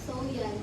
So, yan.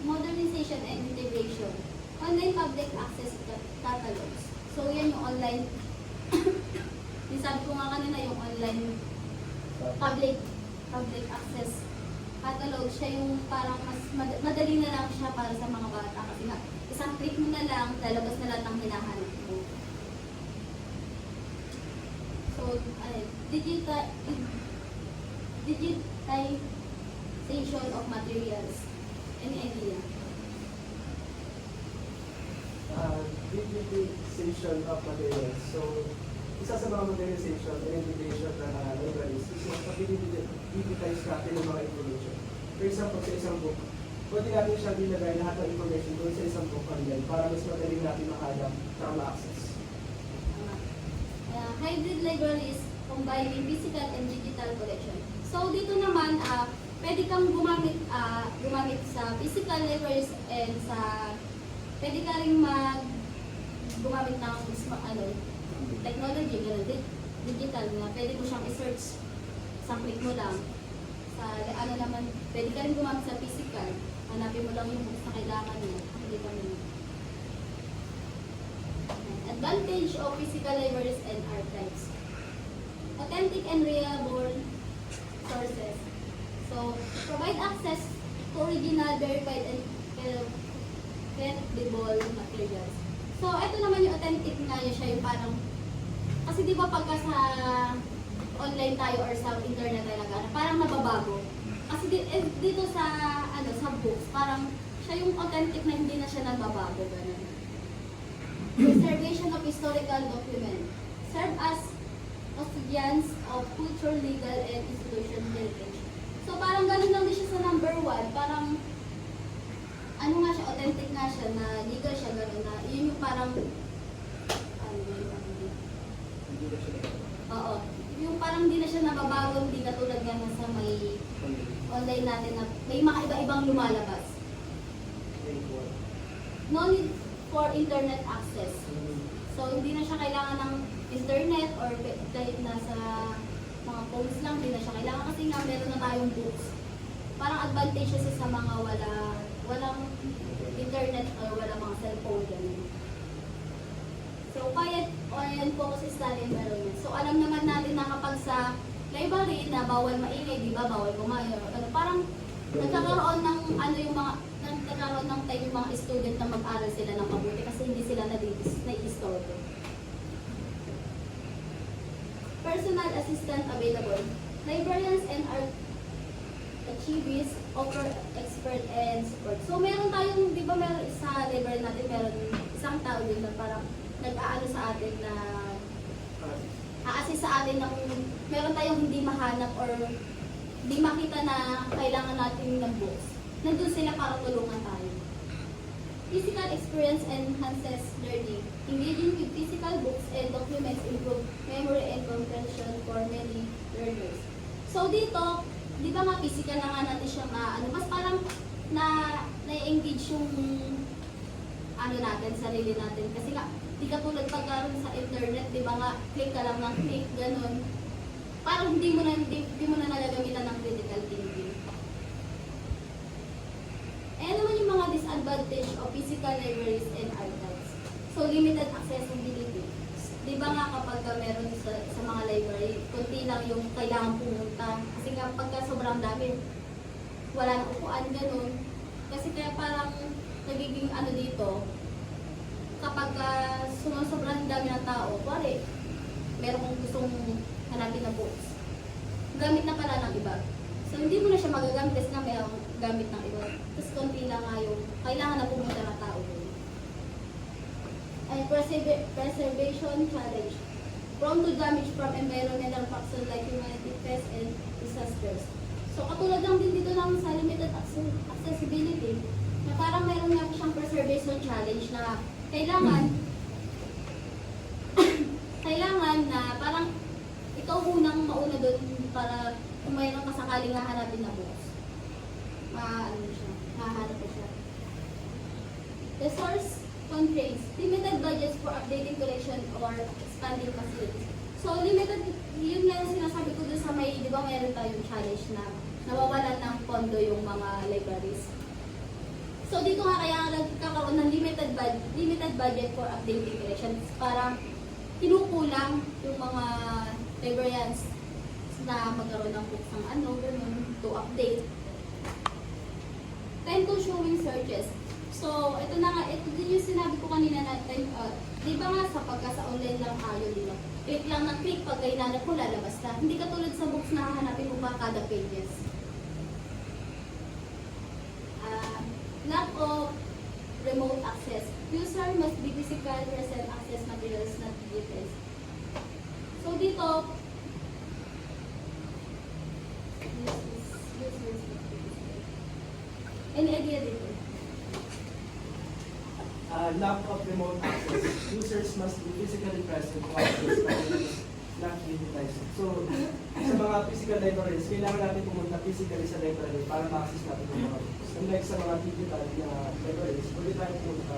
Modernization and integration. Online public access catalogs. So, yan yung online. Sabi ko nga kanina yung online public access catalog. Siya yung parang mas madali na lang siya para sa mga bata. Kasi nga, isang click mo na lang, lalabas na lahat ng hinahanap mo. So, digitization of materials. Any idea? Digitization of materials. So, isa sa mga modernization and integration ng libraries is yung pag-digitize natin ng mga information. For example, sa isang book, pwede natin siya dinagay lahat ng information doon sa isang book online para mas madaling natin makahanap at ma-access. Hybrid libraries combining physical and digital collection. So dito naman, pwede kang gumamit sa physical libraries and pwede ka rin gumamit ng technology, digital na pwede mo siyang i-search sa click mo lang. Pwede ka rin gumamit sa physical, hanapin mo lang yung books na kailangan mo. Advantage of physical libraries and archives. Authentic and reliable sources. So, provide access to original, verified, and credible materials. So, ito naman yung authentic nga siya, yung parang, kasi di ba pagka sa online tayo or sa internet talaga, parang nababago. Kasi dito sa books, parang siya yung authentic na hindi na siya nababago. Ganun. Preservation of historical document. Serve as custodians of culture, legal, and institutional heritage. So parang ganun lang din siya sa number 1. Parang authentic nga siya, na legal siya, gano'n na. Yun yung parang oo. Yung parang hindi na siya nababago, hindi katulad nga sa may online natin na may mga iba-ibang lumalabas. No need for internet access. So, hindi na siya kailangan ng internet or kahit nasa mga phones lang, hindi na siya kailangan kasi nga meron na tayong books. Parang advantage siya sa mga walang internet or walang mga cellphone. Ganun. So, quiet and focus study environment. So, alam naman natin na kapag sa library na bawal maingay, di ba? Bawal kumayo. Parang nagkakaroon ng nagkakaroon ng time yung mga student na mag-aral sila ng mabuti kasi hindi sila na-istorbo. Personal assistant available. Librarians and archivists offer expert and support. So, meron tayong, di ba meron sa library natin, meron isang tao din na parang nag-aano sa atin na a-assist sa atin na kung meron tayong hindi mahanap or hindi makita na kailangan natin ng books. Nandun sila para tulungan tayo. Physical experience enhances learning. Engaging with physical books and documents improve memory and comprehension for many learners. So dito, di ba nga physical na nga natin siya mas parang na-engage yung natin, sarili natin. Kasi nga, di ka tulad pagkaroon sa internet, di ba nga, click ka lang ng click, ganun. Parang hindi mo na nagagamitan ng critical thinking. Eh naman yung mga disadvantage of physical libraries and archives. So, limited accessibility. Di ba nga kapag meron sa mga library, kunti lang yung kailangan pumunta. Kasi nga pagka sobrang dami, wala na upuan, ganun. Kasi kaya parang nagiging dito, kapag sobrang dami ng tao, pare, meron kong gustong hanapin na books. Gamit na pala ng iba. So, hindi mo na siya magagamit kasi na mayroong gamit ng iba. Tapos, konti lang nga yung kailangan na pumunta ng tao doon. And preservation challenge. Prone to damage from environmental factors like humanity, pests, and disasters. So, katulad lang din dito lang sa limited accessibility, na parang meron nga siyang preservation challenge na kailangan na parang ikaw unang mauna doon para kung mayroon ka sakaling hahanapin na books. Hahanap ko siya. Resource constraints. Limited budgets for updating collection or expanding facilities. So, limited, yun nga yung sinasabi ko doon sa may ba meron tayong challenge na nawawalan ng pondo yung mga libraries. So dito nga kaya nagkakaroon ng limited budget for updating collections para kinukulang yung mga librarians na magkaroon ng books ng ganun, to update. Time to showing searches. So, ito na nga, ito din yung sinabi ko kanina natin, di ba nga sa online lang tayo, di ba? Click lang ng click, pag hinanap mo, lalabas na. Hindi katulad sa books na hahanapin mo pa kada pages. Lack of remote access. User must be physical present access materials, not digitized. So, dito, any idea dito? Lack of remote access. Users must be physically present to access documents not digitized. So, sa mga physical libraries, kailangan natin pumunta physically sa library para ma-access natin yung mga books. Unlike sa mga digital na libraries, pwede tayo pumunta,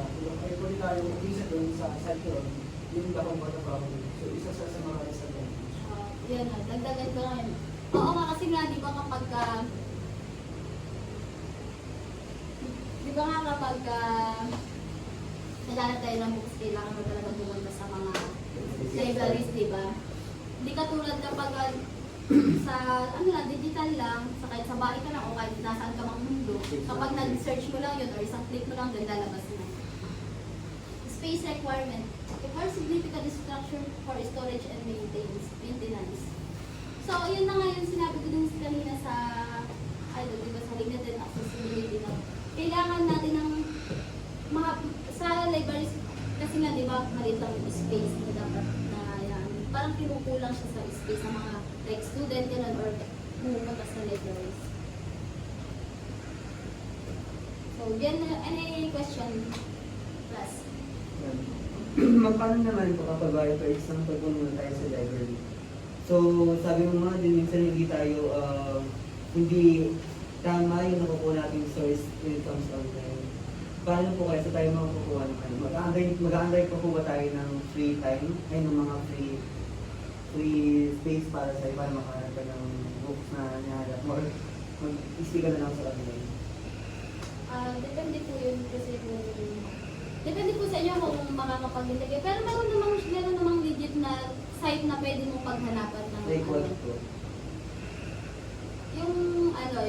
pwede tayo mag-visit doon sa site yun, yung lakong pagkakaroon. So, isa sa mga disadvantage. Yan na, dagdagan ko ngayon. Oo nga, kasi nga, di ba kapag naghanap tayo ng books, kailangan mo talaga pumunta sa mga libraries, di ba? Hindi katulad kapag sa digital lang, sa kahit sa bahay ka lang o kahit nasaan ka mang mundo, kapag nag-search mo lang yun or isang click mo lang, then lalabas na. Space requirement. Require significant structure for storage and maintenance. So, yun na nga yung sinabi ko din kanina sa, di ba, sa limited accessibility na kailangan natin ng sa libraries, kasi nga, di ba, maliit lang yung space na dapat na yan. Parang kinukulang siya sa space sa mga like student, ganun, or pumupunta sa libraries. So, yan, any question? Class? Paano naman po kapag for example pumunta tayo sa library? So, sabi mo nga din, minsan hindi tama yung nakukuha nating source when it comes online. Paano po kaya sa tayo makakukuha ng ano? Mag-a-underwrite po ba tayo ng free time, ay ng mga free space para makahanap ka ng books na nahanap mo, or mag-speak ka na lang sa online? Depende po yun kasi depende po sa inyo kung makakapag-intake kayo. Pero meron namang legit na site na pwede mong paghanapan ng Like what po?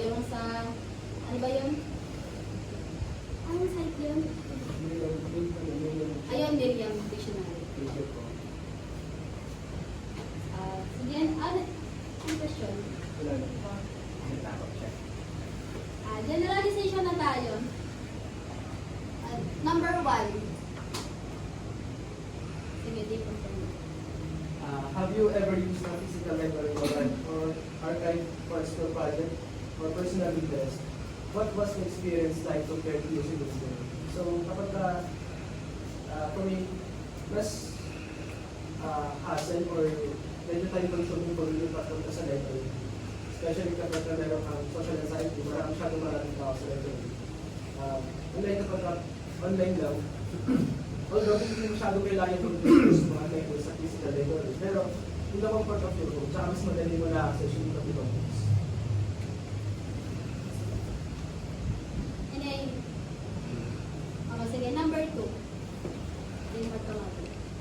yung sa, ano ba yun? Anong site yun? Ayun, Miriam Dictionary. Thank you po. Sige, ang question? Wala na. Generalization na tayo. Number 1. Sige, di po sa inyo. Have you ever used a physical library or archive for a school project or personal interest? What was the experience like compared to using this tool? So, kapag for me, mas hassle or medyo time consuming kung yung papunta sa library. Especially kapag meron kang social anxiety, maraming tao sa library. Unlike kapag online lang, although hindi masyado kailangan yung sa mga libraries sa physical library, pero yung comfort of your home, tsaka mas madali mo na-access yung iba't ibang books. Sige, number 2.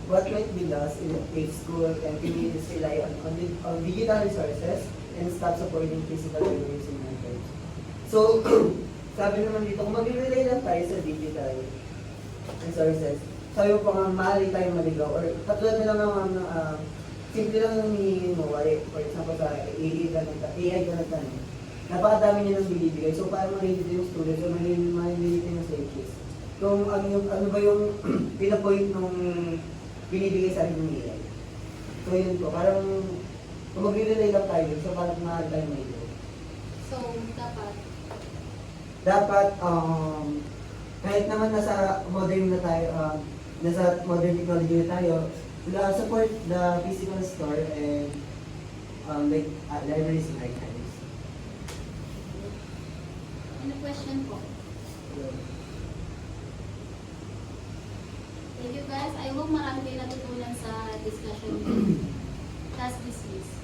What might be lost if school and communities rely on digital resources and stop supporting physical libraries and archives? So, sabi naman dito, kung mag-rely lang tayo sa digital resources, sabi mo pa nga, maaari tayong maligaw, or katulad na lang simple lang yung hihingin mo, for example sa AI ka nagtanong, napakadami niya nang binibigay, so para ma-relate yung students, o ma-relate yung searches. Kung ano ba yung pinapoint nung binibigay sa akin ng AI. So yun po, parang kung mag-relay lang tayo, so parang maaari tayong maligaw. So, Dapat, kahit naman nasa modern na tayo, nasa modern technology na tayo, support the physical store and libraries and archives. Ano question po? Thank you guys. I hope marami kayo natutunan sa discussion. Class dismissed.